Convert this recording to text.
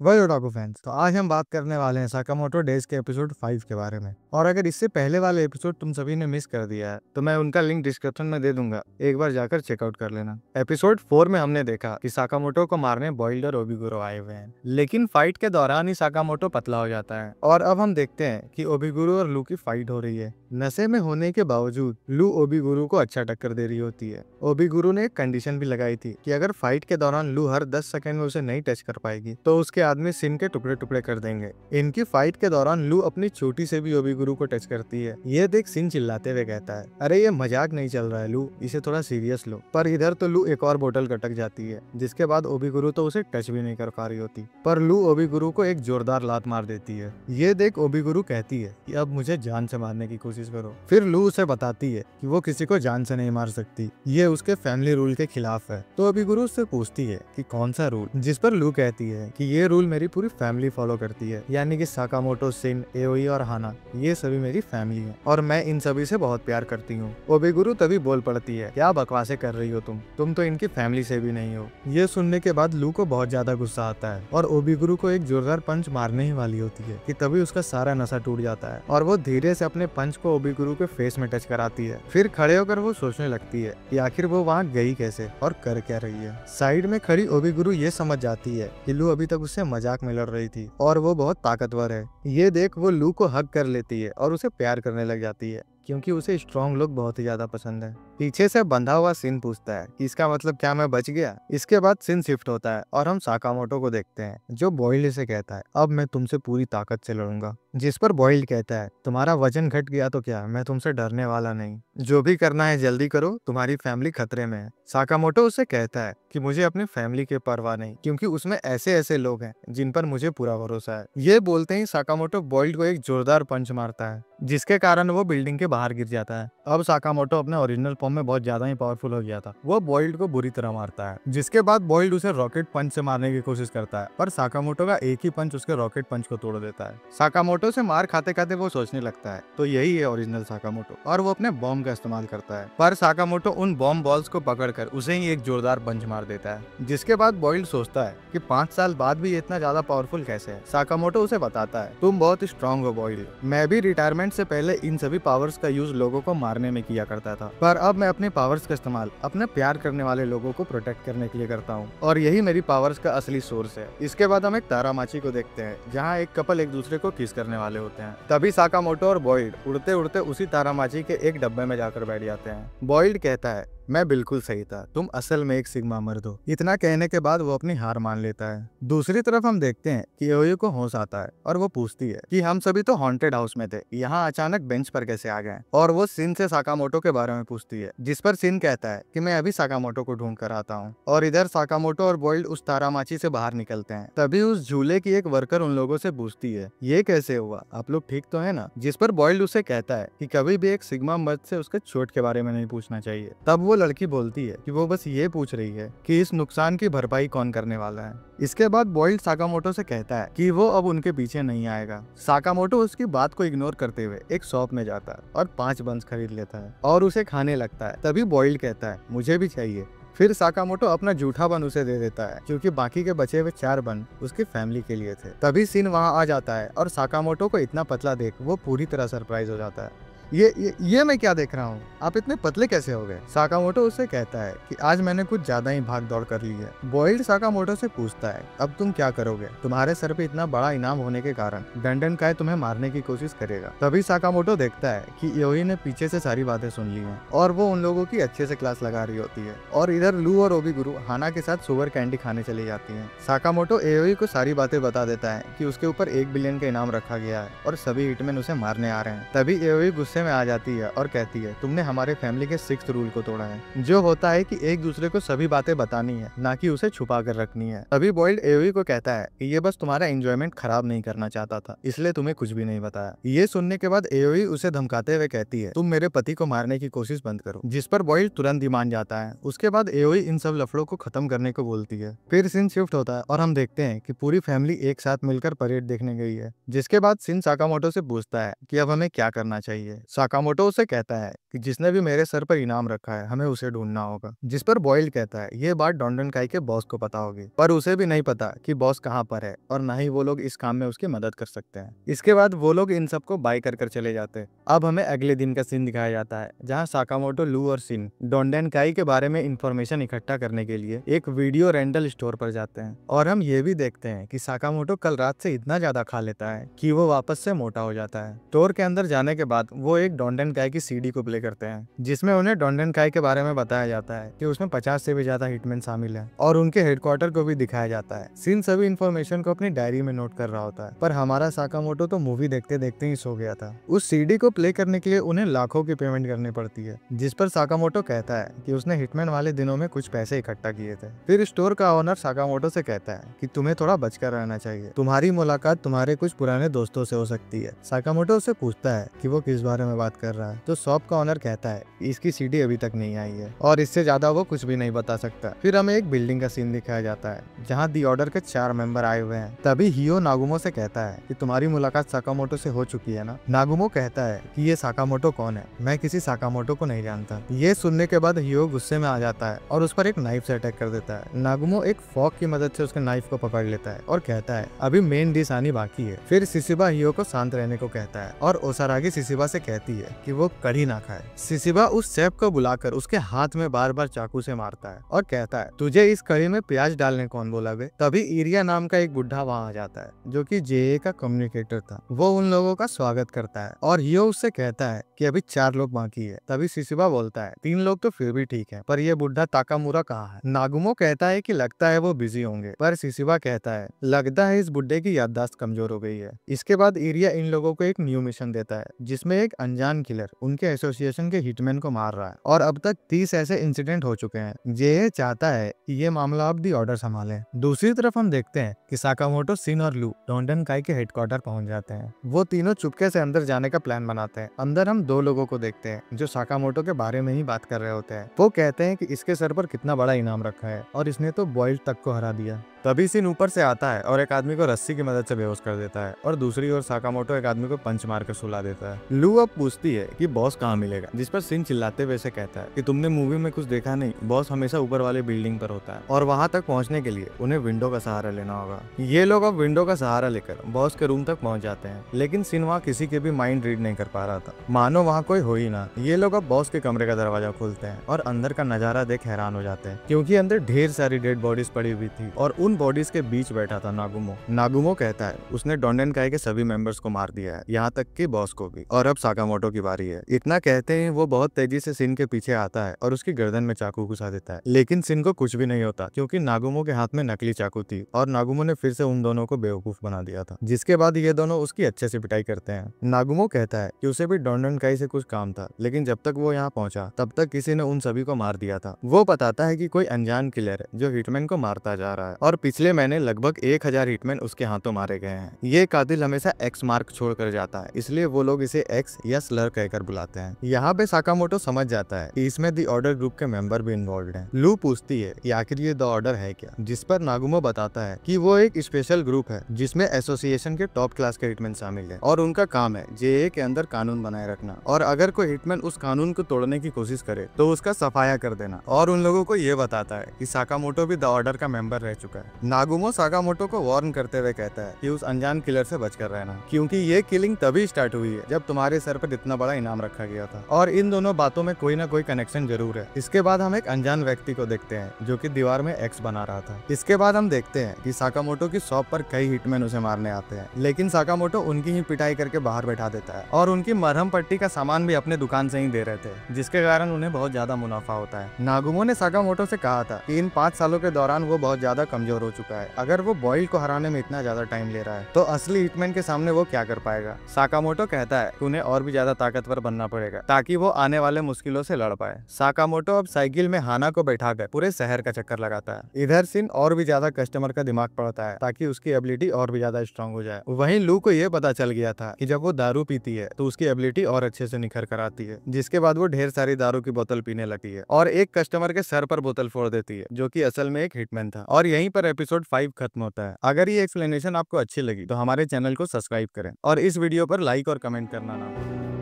Well otaku fans, तो आज हम बात करने वाले हैं साकामोटो डेज के एपिसोड 5 के बारे में। और अगर इससे पहले वाले एपिसोड तुम सभी ने मिस कर दिया है तो मैं उनका लिंक डिस्क्रिप्शन में दे दूंगा, एक बार जाकर चेकआउट कर लेना। एपिसोड 4 में हमने देखा कि साकामोटो को मारने बॉइल्ड और ओबिगुरो आए हुए हैं, लेकिन फाइट के दौरान ही साकामोटो पतला हो जाता है। और अब हम देखते हैं कि ओबिगुरो और लू की फाइट हो रही है। नशे में होने के बावजूद लू ओबिगुरो को अच्छा टक्कर दे रही होती है। ओबिगुरो ने एक कंडीशन भी लगाई थी कि अगर फाइट के दौरान लू हर 10 सेकंड में उसे नहीं टच कर पाएगी तो उसके आदमी सिन के टुकड़े टुकड़े कर देंगे। इनकी फाइट के दौरान लू अपनी चोटी से भी ओबिगुरो को टच करती है। ये देख सिन चिल्लाते हुए कहता है, अरे ये मजाक नहीं चल रहा है लू, इसे थोड़ा सीरियस लो। पर इधर तो लू एक और बोतल कटक जाती है, जिसके बाद ओबिगुरो तो उसे टच भी नहीं कर पा रही होती। पर लू ओबिगुरो को एक जोरदार लात मार देती है। ये देख ओबिगुरो कहती है कि अब मुझे जान से मारने की कोशिश करो। फिर लू उसे बताती है कि वो किसी को जान से नहीं मार सकती, ये उसके फैमिली रूल के खिलाफ है। तो ओबिगुरो उससे पूछती है कि कौन सा रूल, जिस पर लू कहती है कि ये रूल मेरी पूरी फैमिली फॉलो करती है, यानी कि साकामोटो, सिन, एओई और हाना, ये सभी मेरी फैमिली है और मैं इन सभी से बहुत प्यार करती हूँ। ओबिगुरो तभी बोल पड़ती है, क्या बकवासें कर रही हो तुम तो इनकी फैमिली से भी नहीं हो। ये सुनने के बाद लू को बहुत ज्यादा गुस्सा आता है और ओबिगुरो को एक जोरदार पंच मारने ही वाली होती है कि तभी उसका सारा नशा टूट जाता है और वो धीरे से अपने पंच को ओबिगुरो के फेस में टच कराती है। फिर खड़े होकर वो सोचने लगती है कि आखिर वो वहाँ गई कैसे और कर क्या रही है। साइड में खड़ी ओबिगुरो ये समझ जाती है कि लू अभी तक उससे मजाक में लड़ रही थी और वो बहुत ताकतवर है। ये देख वो लू को हग कर लेती है और उसे प्यार करने लग जाती है, क्योंकि उसे स्ट्रॉन्ग लोग बहुत ही ज्यादा पसंद है। पीछे से बंधा हुआ सिन पूछता है कि इसका मतलब क्या मैं बच गया। इसके बाद सिन शिफ्ट होता है और हम साकामोटो को देखते हैं, जो बॉइल्ड से कहता है, अब मैं तुमसे पूरी ताकत से लड़ूंगा। जिस पर बॉइल्ड कहता है, तुम्हारा वजन घट गया तो क्या, मैं तुमसे डरने वाला नहीं, जो भी करना है जल्दी करो, तुम्हारी फैमिली खतरे में है। साकामोटो उससे कहता है कि मुझे अपनी फैमिली की परवाह नहीं, क्योंकि उसमें ऐसे ऐसे लोग हैं जिन पर मुझे पूरा भरोसा है। ये बोलते ही साकामोटो बॉइल्ड को एक जोरदार पंच मारता है, जिसके कारण वो बिल्डिंग के बाहर गिर जाता है। अब साकामोटो अपने ओरिजिनल फॉर्म में बहुत ज्यादा ही पावरफुल हो गया था। वो बॉइल्ड को बुरी तरह मारता है, जिसके बाद बॉइल्ड उसे रॉकेट पंच से मारने की कोशिश करता है, पर साकामोटो का एक ही पंच उसके रॉकेट पंच को तोड़ देता है। साकामोटो से मार खाते खाते वो सोचने लगता है, तो यही है ओरिजिनल साकामोटो, और वो अपने बॉम्ब का इस्तेमाल करता है। पर साकामोटो उन बॉम्ब बॉल्स को पकड़कर उसे ही एक जोरदार पंच मार देता है, जिसके बाद बॉइल्ड सोचता है कि 5 साल बाद भी इतना ज्यादा पावरफुल कैसे है। साकामोटो उसे बताता है, तुम बहुत स्ट्रांग हो बॉइल्ड, मैं भी रिटायरमेंट से पहले इन सभी पावर्स का यूज लोगों को मारने में किया करता था, पर अब मैं अपने पावर्स का इस्तेमाल अपने प्यार करने वाले लोगों को प्रोटेक्ट करने के लिए करता हूँ, और यही मेरी पावर्स का असली सोर्स है। इसके बाद हम एक तारामाची को देखते हैं, जहाँ एक कपल एक दूसरे को किस करने वाले होते हैं। तभी साकामोटो और बॉइल्ड उड़ते उड़ते उसी तारामाची के एक डब्बे में जाकर बैठ जाते हैं। बॉइल्ड कहता है, मैं बिल्कुल सही था, तुम असल में एक सिग्मा मर्द हो। इतना कहने के बाद वो अपनी हार मान लेता है। दूसरी तरफ हम देखते हैं कि एओई को होश आता है और वो पूछती है कि हम सभी तो हॉन्टेड हाउस में थे, यहाँ अचानक बेंच पर कैसे आ गए। और वो सिन से साकामोटो के बारे में पूछती है, जिस पर सिन कहता है कि मैं अभी साकामोटो को ढूंढ कर आता हूँ। और इधर साकामोटो और बॉइल्ड उस तारामाची से बाहर निकलते हैं। तभी उस झूले की एक वर्कर उन लोगों से पूछती है, ये कैसे हुआ, आप लोग ठीक तो है ना। जिस पर बॉइल्ड उसे कहता है कि कभी भी एक सिग्मा मर्द से उसके चोट के बारे में नहीं पूछना चाहिए। तब वो लड़की बोलती है कि वो बस ये पूछ रही है कि इस नुकसान की भरपाई कौन करने वाला है। इसके बाद बॉइल्ड साकामोटो से कहता है कि वो अब उनके पीछे नहीं आएगा। साकामोटो उसकी बात को इग्नोर करते हुए एक शॉप में जाता है और 5 बंस खरीद लेता है और उसे खाने लगता है। तभी बॉइल्ड कहता है, मुझे भी चाहिए। फिर साकामोटो अपना जूठा बन उसे दे देता है, क्योंकि बाकी के बचे हुए 4 बन उसकी फैमिली के लिए थे। तभी सिन वहां आ जाता है और साकामोटो को इतना पतला देख वो पूरी तरह सरप्राइज हो जाता है। ये मैं क्या देख रहा हूँ, आप इतने पतले कैसे हो गए। साकामोटो उससे कहता है कि आज मैंने कुछ ज्यादा ही भाग दौड़ कर ली है। बॉइल्ड साकामोटो से पूछता है, अब तुम क्या करोगे, तुम्हारे सर पे इतना बड़ा इनाम होने के कारण डंडन काय तुम्हें मारने की कोशिश करेगा। तभी साकामोटो देखता है कि एओई ने पीछे से सारी बातें सुन ली हैं और वो उन लोगों की अच्छे से क्लास लगा रही होती है। और इधर लू और ओबिगुरो हाना के साथ सुगर कैंडी खाने चली जाती है। साकामोटो एओई को सारी बातें बता देता है कि उसके ऊपर 1 बिलियन का इनाम रखा गया है और सभी हिटमैन उसे मारने आ रहे हैं। तभी एओई गुस्से में आ जाती है और कहती है, तुमने हमारे फैमिली के 6th रूल को तोड़ा है, जो होता है कि एक दूसरे को सभी बातें बतानी है, ना कि उसे छुपा कर रखनी है। तभी बॉइल्ड एओई को कहता है कि ये बस तुम्हारा एंजॉयमेंट खराब नहीं करना चाहता था, इसलिए तुम्हें कुछ भी नहीं बताया। ये सुनने के बाद एओई उसे धमकाते हुए कहती है, तुम मेरे पति को मारने की कोशिश बंद करो। जिस पर बॉइल्ड तुरंत ही मान जाता है। उसके बाद एओई इन सब लफड़ों को खत्म करने को बोलती है। फिर सिन शिफ्ट होता है और हम देखते हैं कि पूरी फैमिली एक साथ मिलकर परेड देखने गई है। जिसके बाद सिन साकामोटो से पूछता है कि अब हमें क्या करना चाहिए। साकामोटो उसे कहता है कि जिसने भी मेरे सर पर इनाम रखा है हमें उसे ढूंढना होगा। जिस पर बॉइल्ड कहता है ये बात डोंडनकाई के बॉस को पता होगी, पर उसे भी नहीं पता कि बॉस कहाँ पर है और ना ही वो लोग इस काम में उसकी मदद कर सकते हैं। इसके बाद वो लोग इन सबको बाय कर चले जाते हैं। अब हमें अगले दिन का सीन दिखाया जाता है जहाँ साकामोटो, लू और शिन डोंडनकाई के बारे में इंफॉर्मेशन इकट्ठा करने के लिए एक वीडियो रेंटल स्टोर पर जाते हैं। और हम ये भी देखते हैं कि साकामोटो कल रात से इतना ज्यादा खा लेता है कि वो वापस से मोटा हो जाता है। स्टोर के अंदर जाने के बाद वो एक डोंडनकाई की सीडी को प्ले करते हैं जिसमें उन्हें डोंडनकाई के बारे में बताया जाता है कि उसमें 50 से भी ज्यादा हिटमैन शामिल है और उनके हेडक्वार्टर को भी दिखाया जाता है। शिन सभी इन्फॉर्मेशन को अपनी डायरी में नोट कर रहा होता है, पर हमारा साकामोटो तो मूवी देखते देखते ही सो गया था। उस सीडी को प्ले करने के लिए उन्हें लाखों की पेमेंट करनी पड़ती है, जिस पर साकामोटो कहता है कि उसने हिटमैन वाले दिनों में कुछ पैसे इकट्ठा किए थे। फिर स्टोर का ओनर साकामोटो से कहता है कि तुम्हें थोड़ा बचकर रहना चाहिए, तुम्हारी मुलाकात तुम्हारे कुछ पुराने दोस्तों से हो सकती है। साकामोटो उससे पूछता है कि वो किस बारे में बात कर रहा है, तो शॉप का ओनर कहता है कि इसकी सीडी अभी तक नहीं आई है और इससे ज्यादा वो कुछ भी नहीं बता सकता। फिर हमें एक बिल्डिंग का सीन दिखाया जाता है जहाँ दी ऑर्डर के 4 मेंबर आए हुए हैं। तभी हियो नागुमो से कहता है कि तुम्हारी मुलाकात साकामोटो से हो चुकी है ना। नागुमो कहता है कि ये साकामोटो कौन है, मैं किसी साकामोटो को नहीं जानता। ये सुनने के बाद हियो गुस्से में आ जाता है और उस पर एक नाइफ से अटैक कर देता है। नागुमो एक फॉक की मदद से उसके नाइफ को पकड़ लेता है और कहता है अभी मेन डिश आनी बाकी है। फिर शिशिबा हियो को शांत रहने को कहता है और ओसारागी शिशिबा से कहती है कि वो कढ़ी ना खाए। शिशिबा उस शेफ को बुलाकर उसके हाथ में बार बार चाकू से मारता है और कहता है तुझे इस कढ़ी में प्याज डालने कौन बोला बे। तभी इरिया नाम का एक बुढ़ा वहाँ आ जाता है जो कि जेए का कम्युनिकेटर था। वो उन लोगों का स्वागत करता है और हियो उससे कहता है कि अभी 4 लोग बाकी है। तभी शिशिबा बोलता है 3 लोग तो फिर भी ठीक है, पर ये बुढ़ा ताकामुरा कहाँ है। नागुमो कहता है कि लगता है वो बिजी होंगे, पर शिशिबा कहता है लगता है इस बुढ़े की याददाश्त कमजोर हो गई है। इसके बाद इरिया इन लोगों को एक न्यू मिशन देता है जिसमें एक अनजान किलर उनके एसोसिएशन के हिटमैन को मार रहा है और अब तक 30 ऐसे इंसिडेंट हो चुके हैं। जेए चाहता है कि ये मामला अब दी ऑर्डर संभाले। दूसरी तरफ हम देखते हैं कि साकामोटो, शिन और लू डोंडनकाई के हेडक्वार्टर पहुंच जाते हैं। वो तीनों चुपके से अंदर जाने का प्लान बनाते हैं। अंदर हम 2 लोगों को देखते हैं जो साकामोटो के बारे में ही बात कर रहे होते हैं। वो कहते हैं कि इसके सर पर कितना बड़ा इनाम रखा है और इसने तो बॉइल्ड तक को हरा दिया। तभी शिन ऊपर से आता है और एक आदमी को रस्सी की मदद से बेहोश कर देता है और दूसरी ओर साकामोटो एक आदमी को पंच मारकर सुला देता है। लू अब पूछती है कि बॉस कहाँ मिलेगा, जिस पर शिन चिल्लाते हुए से कहता है कि तुमने मूवी में कुछ देखा नहीं, बॉस हमेशा ऊपर वाले बिल्डिंग पर होता है और वहाँ तक पहुँचने के लिए उन्हें विंडो का सहारा लेना होगा। ये लोग अब विंडो का सहारा लेकर बॉस के रूम तक पहुँच जाते हैं, लेकिन शिन वहाँ किसी के भी माइंड रीड नहीं कर पा रहा था, मानो वहाँ कोई हो ही ना। ये लोग अब बॉस के कमरे का दरवाजा खोलते हैं और अंदर का नजारा देख हैरान हो जाते हैं क्योंकि अंदर ढेर सारी डेड बॉडीज पड़ी हुई थी और उन बॉडीज के बीच बैठा था नागुमो। नागुमो कहता है उसने डोंडनकाई के सभी मेंबर्स को मार दिया है, यहाँ तक कि बॉस को भी, और अब साकामोटो की बारी है। इतना कहते हैं वो बहुत तेजी से शिन के पीछे आता है और उसकी गर्दन में चाकू घुसा देता है, लेकिन शिन को कुछ भी नहीं होता क्योंकि नागुमो के हाथ में नकली चाकू थी और नागुमो ने फिर से उन दोनों को बेवकूफ बना दिया था। जिसके बाद ये दोनों उसकी अच्छे से पिटाई करते हैं। नागुमो कहता है कि उसे भी डोंडनकाई से कुछ काम था, लेकिन जब तक वो यहाँ पहुंचा तब तक किसी ने उन सभी को मार दिया था। वो बताता है कि कोई अनजान किलर है जो हिटमैन को मारता जा रहा है और पिछले महीने लगभग 1000 हिटमैन उसके हाथों मारे गए हैं। ये कातिल हमेशा एक्स मार्क छोड़कर जाता है, इसलिए वो लोग इसे एक्स या स्लर कहकर बुलाते हैं। यहाँ पे साकामोटो समझ जाता है कि इसमें दी ऑर्डर ग्रुप के मेंबर भी इन्वॉल्व हैं। लू पूछती है कि आखिर ये द ऑर्डर है क्या, जिस पर नागुमो बताता है कि वो एक स्पेशल ग्रुप है जिसमें एसोसिएशन के टॉप क्लास के हिटमैन शामिल है और उनका काम है जेए के अंदर कानून बनाए रखना और अगर कोई हिटमैन उस कानून को तोड़ने की कोशिश करे तो उसका सफाया कर देना। और उन लोगों को ये बताता है कि साकामोटो भी द ऑर्डर का मेंबर रह चुका है। नागुमो साकामोटो को वार्न करते हुए कहता है कि उस अनजान किलर से बचकर रहना क्योंकि ये किलिंग तभी स्टार्ट हुई है जब तुम्हारे सर पर इतना बड़ा इनाम रखा गया था और इन दोनों बातों में कोई ना कोई कनेक्शन जरूर है। इसके बाद हम एक अनजान व्यक्ति को देखते हैं जो कि दीवार में एक्स बना रहा था। इसके बाद हम देखते हैं कि साकामोटो की शॉप पर कई हिटमैन उसे मारने आते हैं, लेकिन साकामोटो उनकी ही पिटाई करके बाहर बैठा देता है और उनकी मरहम पट्टी का सामान भी अपने दुकान से ही दे रहे थे, जिसके कारण उन्हें बहुत ज्यादा मुनाफा होता है। नागुमो ने साकामोटो से कहा था कि इन 5 सालों के दौरान वो बहुत ज्यादा कमजोर हो चुका है। अगर वो बॉइल्ड को हराने में इतना ज्यादा टाइम ले रहा है तो असली हिटमैन के सामने वो क्या कर पाएगा। साकामोटो कहता है कि उन्हें और भी ज्यादा ताकतवर बनना पड़ेगा ताकि वो आने वाले मुश्किलों से लड़ पाए। साकामोटो अब साइकिल में हाना को बैठाकर पूरे शहर का चक्कर लगाता है। इधर शिन और भी ज्यादा कस्टमर का दिमाग पड़ता है ताकि उसकी एबिलिटी और भी ज्यादा स्ट्रांग हो जाए। वहीं लू को ये पता चल गया था कि जब वो दारू पीती है तो उसकी एबिलिटी और अच्छे से निखर कर आती है, जिसके बाद वो ढेर सारी दारू की बोतल पीने लगती है और एक कस्टमर के सर पर बोतल फोड़ देती है जो कि असल में एक हिटमैन था। और यहीं पर एपिसोड 5 खत्म होता है। अगर ये एक्सप्लेनेशन आपको अच्छी लगी तो हमारे चैनल को सब्सक्राइब करें और इस वीडियो पर लाइक और कमेंट करना ना भूलें।